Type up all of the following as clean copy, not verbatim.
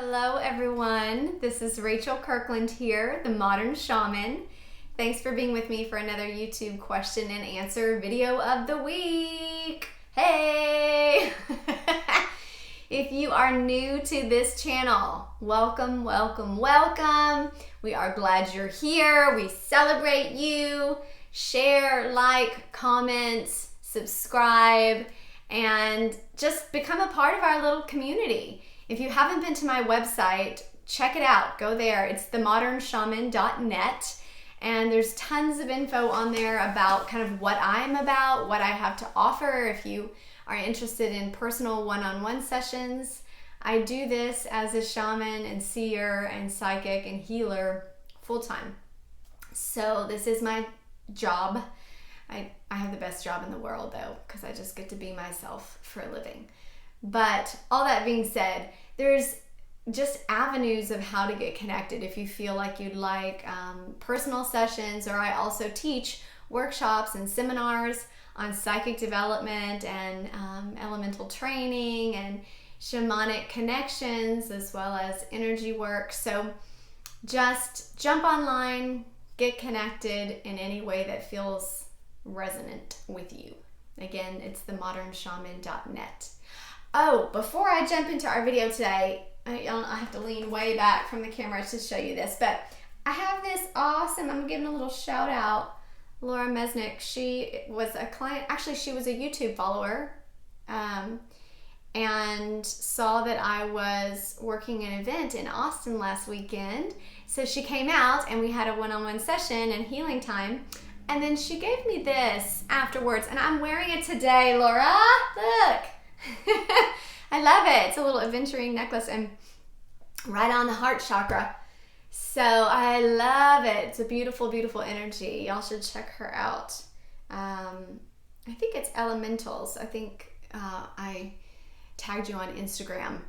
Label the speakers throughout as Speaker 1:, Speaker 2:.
Speaker 1: Hello everyone, this is Rachel Kirkland here, the Modern Shaman. Thanks for being with me for another YouTube question and answer video of the week. Hey! If you are new to this channel, welcome, welcome, welcome. We are glad you're here. We celebrate you. Share, like, comment, subscribe, and just become a part of our little community. If you haven't been to my website, check it out. Go there. It's themodernshaman.net. And there's tons of info on there about kind of what I'm about, what I have to offer. If you are interested in personal one-on-one sessions, I do this as a shaman and seer and psychic and healer full-time. So this is my job. I have the best job in the world though, because I just get to be myself for a living. But all that being said, there's just avenues of how to get connected if you feel like you'd like personal sessions, or I also teach workshops and seminars on psychic development and elemental training and shamanic connections, as well as energy work. So just jump online, get connected in any way that feels resonant with you. Again, it's themodernshaman.net. Oh, before I jump into our video today, I have to lean way back from the camera to show you this, but I have this awesome, I'm giving a little shout out, Laura Mesnick. She was a client, actually she was a YouTube follower, and saw that I was working an event in Austin last weekend. So she came out and we had a one-on-one session and healing time. And then she gave me this afterwards, and I'm wearing it today, Laura. Look. I love it. It's a little aventurine necklace and right on the heart chakra. So I love it. It's a beautiful, beautiful energy. Y'all should check her out. I think it's Elementals. I think I tagged you on Instagram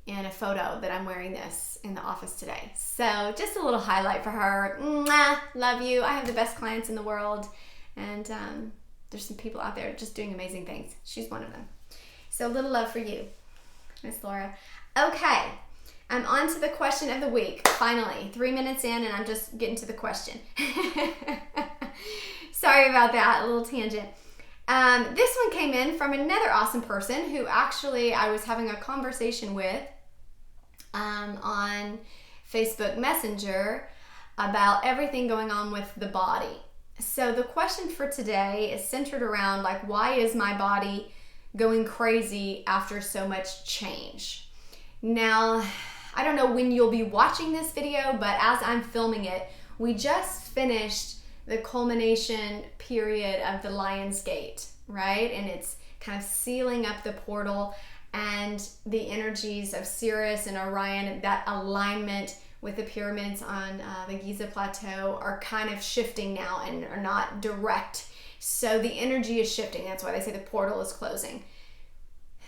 Speaker 1: in a photo that I'm wearing this in the office today. So just a little highlight for her. Mwah, love you. I have the best clients in the world, and there's some people out there just doing amazing things. She's one of them. So a little love for you, Miss Laura. Okay, I'm on to the question of the week. Finally, 3 minutes in and I'm just getting to the question. Sorry about that, a little tangent. This one came in from another awesome person who actually I was having a conversation with on Facebook Messenger about everything going on with the body. So the question for today is centered around, like, why is my body going crazy after so much change? Now, I don't know when you'll be watching this video, but as I'm filming it, we just finished the culmination period of the Lion's Gate, right? And it's kind of sealing up the portal, and the energies of Sirius and Orion, that alignment with the pyramids on the Giza Plateau, are kind of shifting now and are not direct. So the energy is shifting. That's why they say the portal is closing.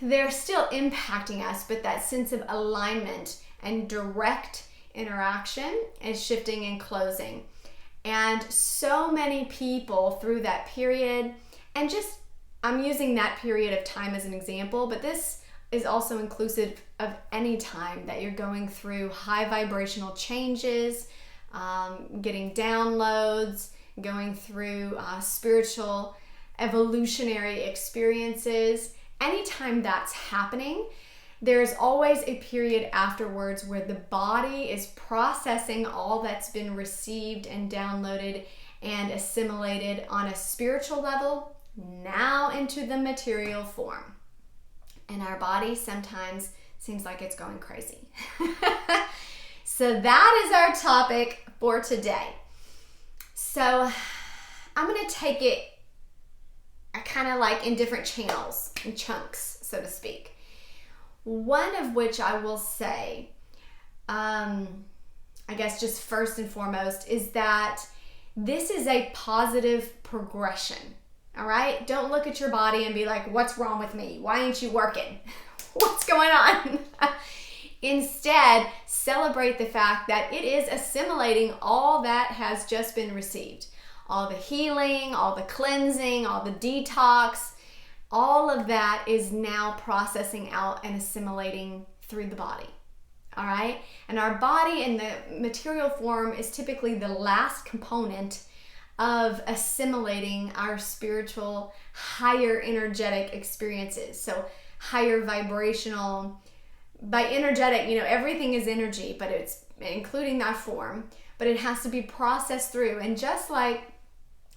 Speaker 1: They're still impacting us, but that sense of alignment and direct interaction is shifting and closing. And so many people through that period, and just, I'm using that period of time as an example, but this is also inclusive of any time that you're going through high vibrational changes, getting downloads, going through spiritual evolutionary experiences. Anytime that's happening, there's always a period afterwards where the body is processing all that's been received and downloaded and assimilated on a spiritual level now into the material form. And our body sometimes seems like it's going crazy. So that is our topic for today. So I'm going to take it kind of like in different channels and chunks, so to speak. One of which I will say, I guess just first and foremost, is that this is a positive progression. All right? Don't look at your body and be like, what's wrong with me? Why ain't you working? What's going on? Instead, celebrate the fact that it is assimilating all that has just been received. All the healing, all the cleansing, all the detox, all of that is now processing out and assimilating through the body. all right? And our body in the material form is typically the last component of assimilating our spiritual, higher energetic experiences. So higher vibrational, by energetic, everything is energy, but it's including that form, but it has to be processed through. And just like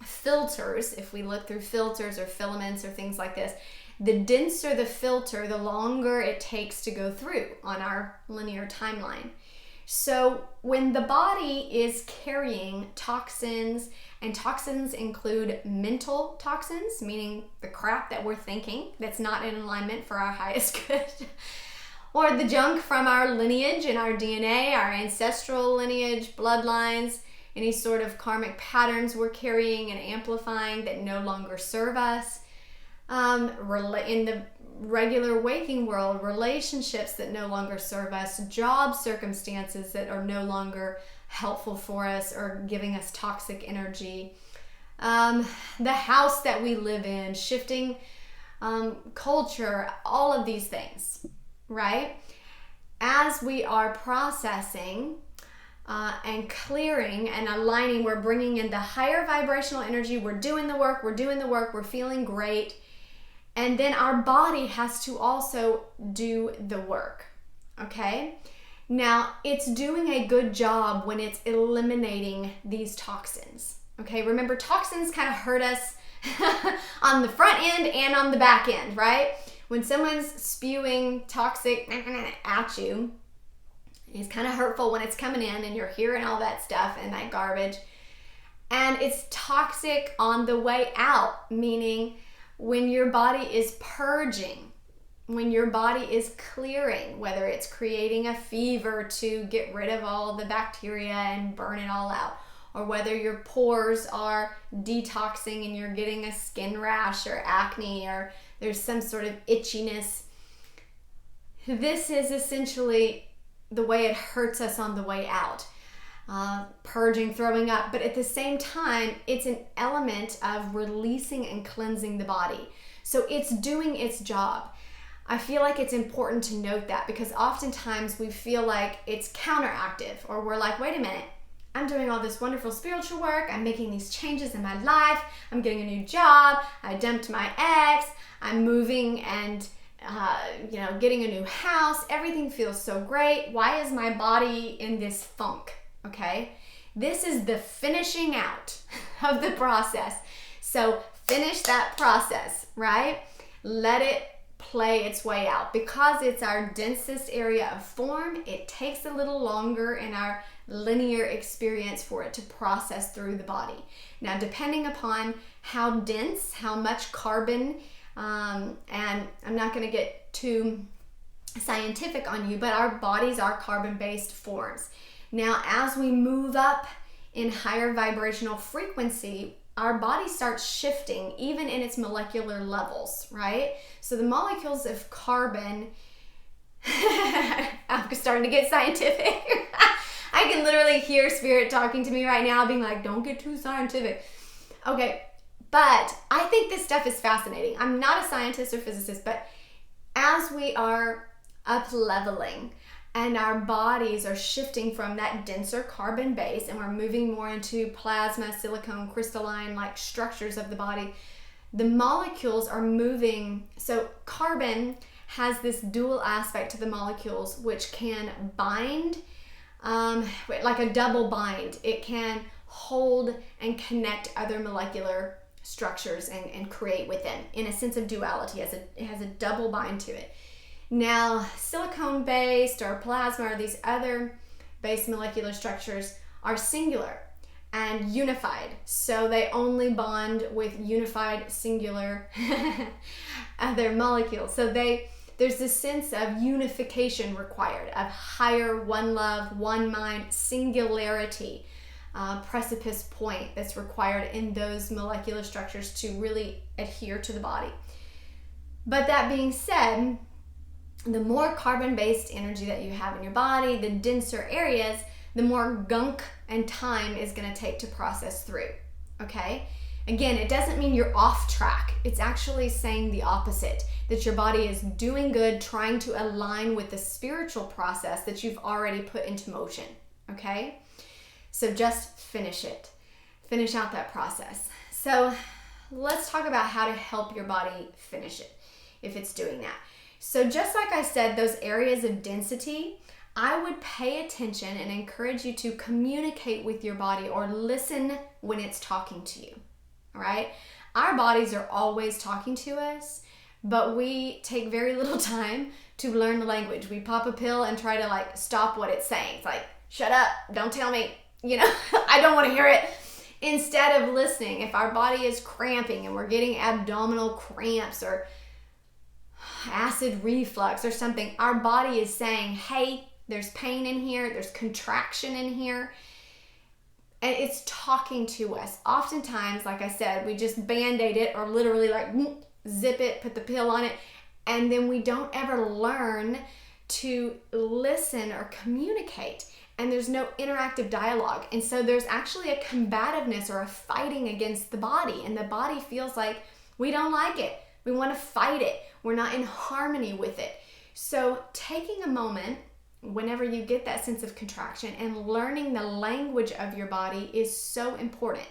Speaker 1: filters, if we look through filters or filaments or things like this, the denser the filter, the longer it takes to go through on our linear timeline. So when the body is carrying toxins, and toxins include mental toxins, meaning the crap that we're thinking that's not in alignment for our highest good, or the junk from our lineage and our DNA, our ancestral lineage, bloodlines, any sort of karmic patterns we're carrying and amplifying that no longer serve us. In the regular waking world, relationships that no longer serve us, job circumstances that are no longer helpful for us or giving us toxic energy, the house that we live in, shifting culture, all of these things, right? As we are processing and clearing and aligning, we're bringing in the higher vibrational energy, we're doing the work, we're feeling great. And then our body has to also do the work, okay? Now, it's doing a good job when it's eliminating these toxins, okay? Remember, toxins kind of hurt us on the front end and on the back end, right? When someone's spewing toxic at you, it's kind of hurtful when it's coming in and you're hearing all that stuff and that garbage. And it's toxic on the way out, meaning when your body is purging, when your body is clearing, whether it's creating a fever to get rid of all the bacteria and burn it all out, or whether your pores are detoxing and you're getting a skin rash or acne, or there's some sort of itchiness. This is essentially the way it hurts us on the way out. Purging, throwing up, but at the same time, it's an element of releasing and cleansing the body. So it's doing its job. I feel like it's important to note that, because oftentimes we feel like it's counteractive, or we're like, wait a minute, I'm doing all this wonderful spiritual work, I'm making these changes in my life, I'm getting a new job, I dumped my ex, I'm moving and getting a new house, everything feels so great. Why is my body in this funk? Okay, this is the finishing out of the process. So finish that process, right? Let it play its way out. Because it's our densest area of form, it takes a little longer in our linear experience for it to process through the body. Now, depending upon how dense, how much carbon, and I'm not going to get too scientific on you, but our bodies are carbon-based forms. Now, as we move up in higher vibrational frequency, our body starts shifting even in its molecular levels, right? So the molecules of carbon, I'm starting to get scientific. I can literally hear spirit talking to me right now being like, don't get too scientific. Okay, but I think this stuff is fascinating. I'm not a scientist or physicist, but as we are up-leveling, and our bodies are shifting from that denser carbon base, and we're moving more into plasma, silicone, crystalline like structures of the body, the molecules are moving. So carbon has this dual aspect to the molecules, which can bind, like a double bind. It can hold and connect other molecular structures and create within, in a sense of duality. It has a double bind to it. Now, silicone-based or plasma or these other base molecular structures are singular and unified. So they only bond with unified, singular other molecules. So there's this sense of unification required, of higher one love, one mind, singularity, precipice point that's required in those molecular structures to really adhere to the body. But that being said, the more carbon-based energy that you have in your body, the denser areas, the more gunk and time is going to take to process through, okay? Again, it doesn't mean you're off track. It's actually saying the opposite, that your body is doing good, trying to align with the spiritual process that you've already put into motion, okay? So just finish it. Finish out that process. So let's talk about how to help your body finish it if it's doing that. So just like I said, those areas of density, I would pay attention and encourage you to communicate with your body or listen when it's talking to you. All right? Our bodies are always talking to us, but we take very little time to learn the language. We pop a pill and try to like stop what it's saying. It's like, shut up, don't tell me, I don't want to hear it. Instead of listening, if our body is cramping and we're getting abdominal cramps or acid reflux or something, our body is saying, hey, there's pain in here, there's contraction in here. And it's talking to us. Oftentimes, like I said, we just band-aid it or literally like zip it, put the pill on it, and then we don't ever learn to listen or communicate. And there's no interactive dialogue. And so there's actually a combativeness or a fighting against the body. And the body feels like we don't like it. We want to fight it. We're not in harmony with it. So taking a moment whenever you get that sense of contraction and learning the language of your body is so important.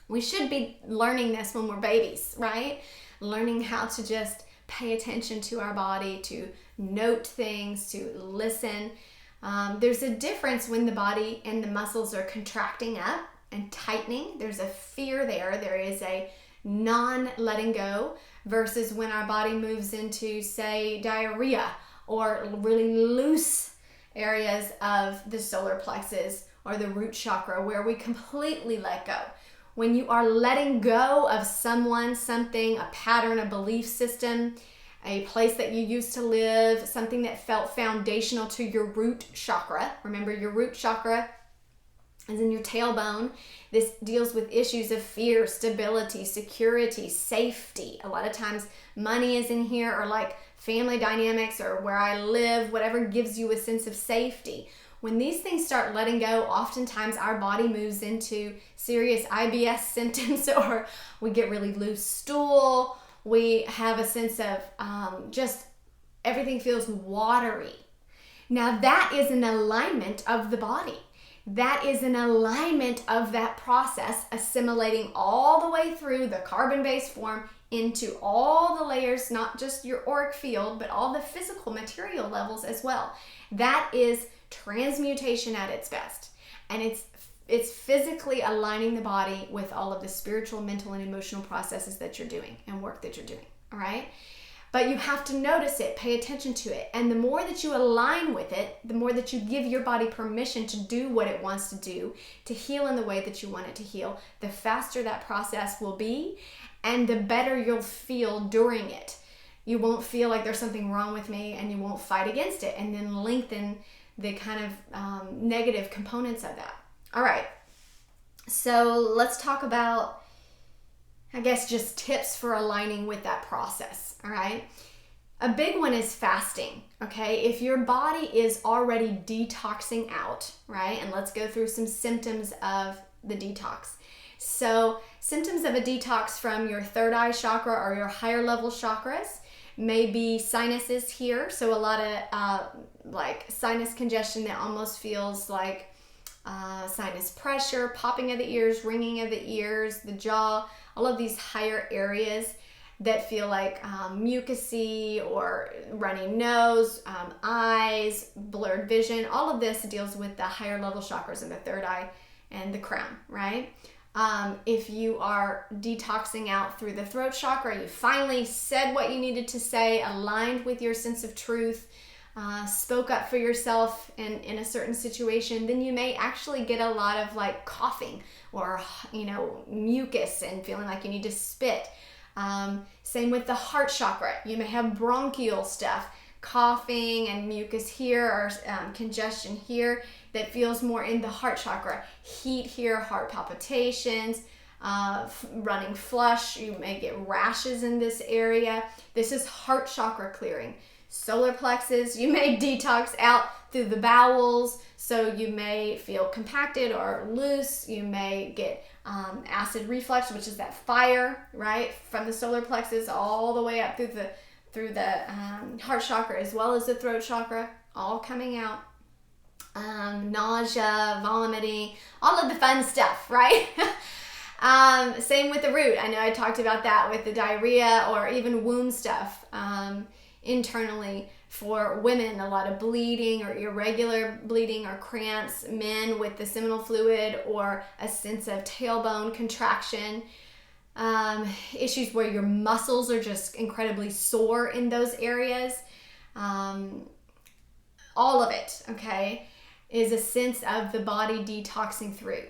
Speaker 1: We should be learning this when we're babies, right? Learning how to just pay attention to our body, to note things, to listen. There's a difference when the body and the muscles are contracting up and tightening. There's a fear there. There is a non-letting go versus when our body moves into, say, diarrhea or really loose areas of the solar plexus or the root chakra where we completely let go. When you are letting go of someone, something, a pattern, a belief system, a place that you used to live, something that felt foundational to your root chakra. Remember, your root chakra is in your tailbone. This deals with issues of fear, stability, security, safety. A lot of times money is in here, or like family dynamics, or where I live, whatever gives you a sense of safety. When these things start letting go, oftentimes our body moves into serious IBS symptoms, or we get really loose stool. We have a sense of just everything feels watery. Now that is an alignment of the body. That is an alignment of that process, assimilating all the way through the carbon-based form into all the layers, not just your auric field, but all the physical material levels as well. That is transmutation at its best. And it's physically aligning the body with all of the spiritual, mental, and emotional processes that you're doing and work that you're doing, all right? But you have to notice it, pay attention to it. And the more that you align with it, the more that you give your body permission to do what it wants to do, to heal in the way that you want it to heal, the faster that process will be and the better you'll feel during it. You won't feel like there's something wrong with me, and you won't fight against it and then lengthen the kind of negative components of that. All right, so let's talk about, I guess, just tips for aligning with that process, all right? A big one is fasting, okay? If your body is already detoxing out, right? And let's go through some symptoms of the detox. So symptoms of a detox from your third eye chakra or your higher level chakras may be sinuses here. So a lot of like sinus congestion that almost feels like sinus pressure, popping of the ears, ringing of the ears, the jaw, all of these higher areas that feel like mucusy or runny nose, eyes, blurred vision. All of this deals with the higher level chakras in the third eye and the crown, right? If you are detoxing out through the throat chakra, you finally said what you needed to say, aligned with your sense of truth, spoke up for yourself in a certain situation, then you may actually get a lot of like coughing or, mucus and feeling like you need to spit. Same with the heart chakra. You may have bronchial stuff, coughing and mucus here, or congestion here that feels more in the heart chakra. Heat here, heart palpitations, running flush. You may get rashes in this area. This is heart chakra clearing. solar plexus. You may detox out through the bowels, so you may feel compacted or loose. You may get acid reflux, which is that fire, right, from the solar plexus all the way up through the heart chakra as well as the throat chakra, all coming out. Nausea, vomiting, all of the fun stuff, right? Same with the root. I know I talked about that with the diarrhea or even womb stuff. Internally for women, a lot of bleeding or irregular bleeding or cramps. Men with the seminal fluid or a sense of tailbone contraction. Issues where your muscles are just incredibly sore in those areas. All of it, okay, is a sense of the body detoxing through.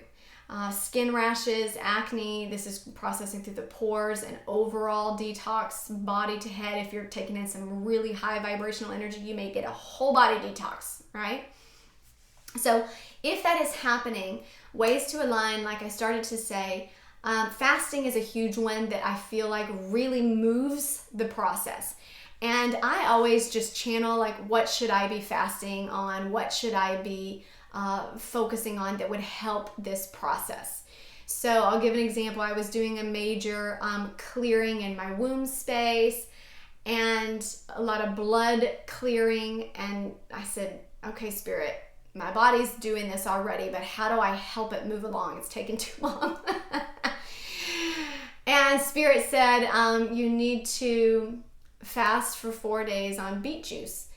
Speaker 1: Skin rashes, acne, this is processing through the pores, and overall detox, body to head. If you're taking in some really high vibrational energy, you may get a whole body detox, right? So if that is happening, ways to align, like I started to say, fasting is a huge one that I feel like really moves the process. And I always just channel, like, what should I be fasting on? What should I be focusing on that would help this process? So I'll give an example. I was doing a major clearing in my womb space and a lot of blood clearing. And I said, okay, Spirit, my body's doing this already, but how do I help it move along? It's taking too long. And Spirit said, you need to fast for 4 days on beet juice.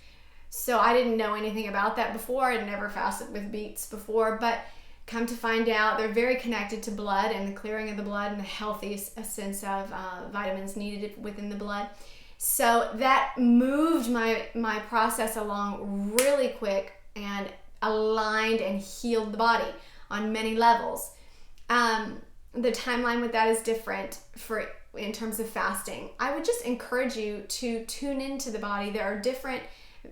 Speaker 1: So I didn't know anything about that before. I'd never fasted with beets before, but come to find out they're very connected to blood and the clearing of the blood and the healthy sense of vitamins needed within the blood. So that moved my process along really quick and aligned and healed the body on many levels. The timeline with that is different in terms of fasting. I would just encourage you to tune into the body. There are different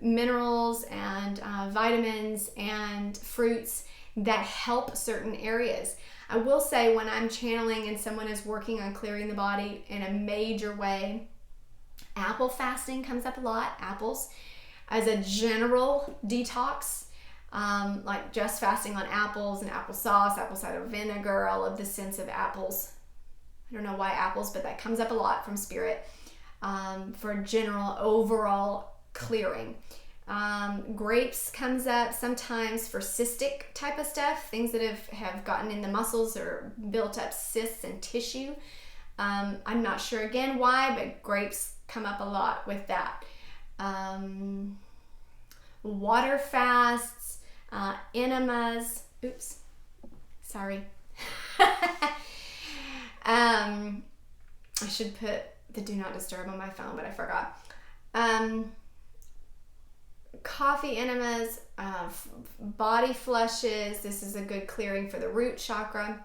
Speaker 1: minerals and vitamins and fruits that help certain areas. I will say, when I'm channeling and someone is working on clearing the body in a major way, apple fasting comes up a lot. Apples as a general detox, like just fasting on apples and applesauce, apple cider vinegar, all of the sense of apples. I don't know why apples, but that comes up a lot from Spirit for general overall clearing. Grapes comes up sometimes for cystic type of stuff, things that have gotten in the muscles or built up cysts and tissue. I'm not sure again why, but grapes come up a lot with that. Water fasts, enemas. Oops, sorry. I should put the do not disturb on my phone, but I forgot. Coffee enemas, body flushes. This is a good clearing for the root chakra.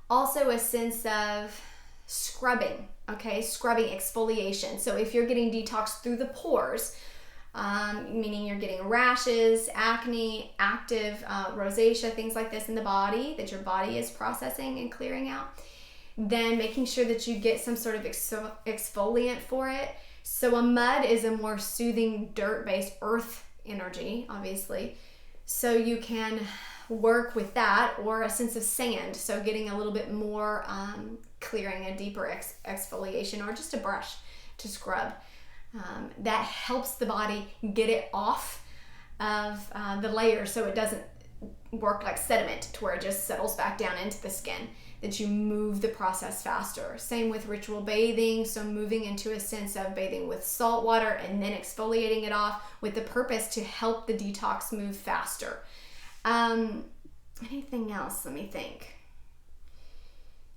Speaker 1: Also a sense of scrubbing, okay? Scrubbing, exfoliation. So if you're getting detox through the pores, meaning you're getting rashes, acne, active rosacea, things like this in the body that your body is processing and clearing out, then making sure that you get some sort of exfoliant for it. So a mud is a more soothing dirt-based earth energy, obviously. So you can work with that, or a sense of sand. So getting a little bit more clearing, a deeper exfoliation, or just a brush to scrub. That helps the body get it off of the layer so it doesn't work like sediment to where it just settles back down into the skin, that you move the process faster. Same with ritual bathing, so moving into a sense of bathing with salt water and then exfoliating it off with the purpose to help the detox move faster. Anything else? Let me think.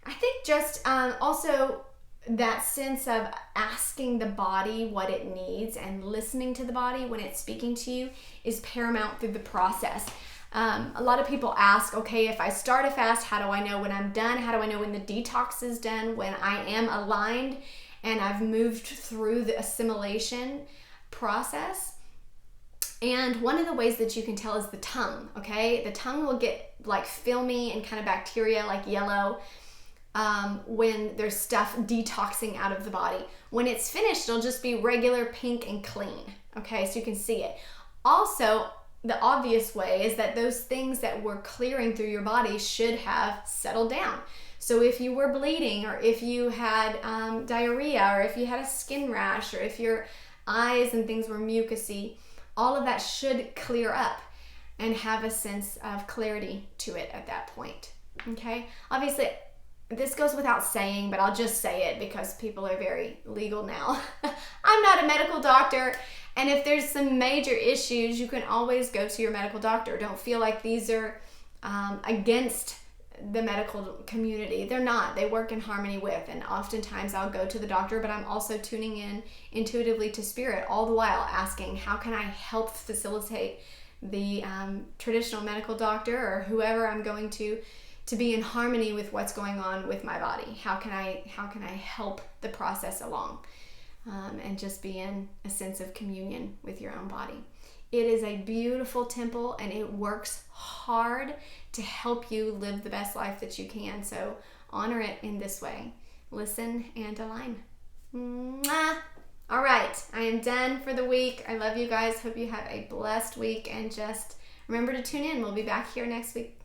Speaker 1: I think just also that sense of asking the body what it needs and listening to the body when it's speaking to you is paramount through the process. A lot of people ask, okay, if I start a fast, how do I know when I'm done? How do I know when the detox is done, when I am aligned and I've moved through the assimilation process? And one of the ways that you can tell is the tongue, okay? The tongue will get like filmy and kind of bacteria, like yellow. when there's stuff detoxing out of the body. When it's finished, it'll just be regular pink and clean. Okay, so you can see it. Also, the obvious way is that those things that were clearing through your body should have settled down. So if you were bleeding, or if you had diarrhea, or if you had a skin rash, or if your eyes and things were mucousy, all of that should clear up and have a sense of clarity to it at that point. Okay? Obviously, this goes without saying, but I'll just say it because people are very legal now. I'm not a medical doctor, and if there's some major issues, you can always go to your medical doctor. Don't feel like these are against the medical community. They're not. They work in harmony with, and oftentimes I'll go to the doctor, but I'm also tuning in intuitively to spirit all the while, asking, how can I help facilitate the traditional medical doctor or whoever I'm going to be in harmony with what's going on with my body? How can I help the process along, and just be in a sense of communion with your own body? It is a beautiful temple, and it works hard to help you live the best life that you can. So honor it in this way. Listen and align. Mwah! All right, I am done for the week. I love you guys. Hope you have a blessed week, and just remember to tune in. We'll be back here next week.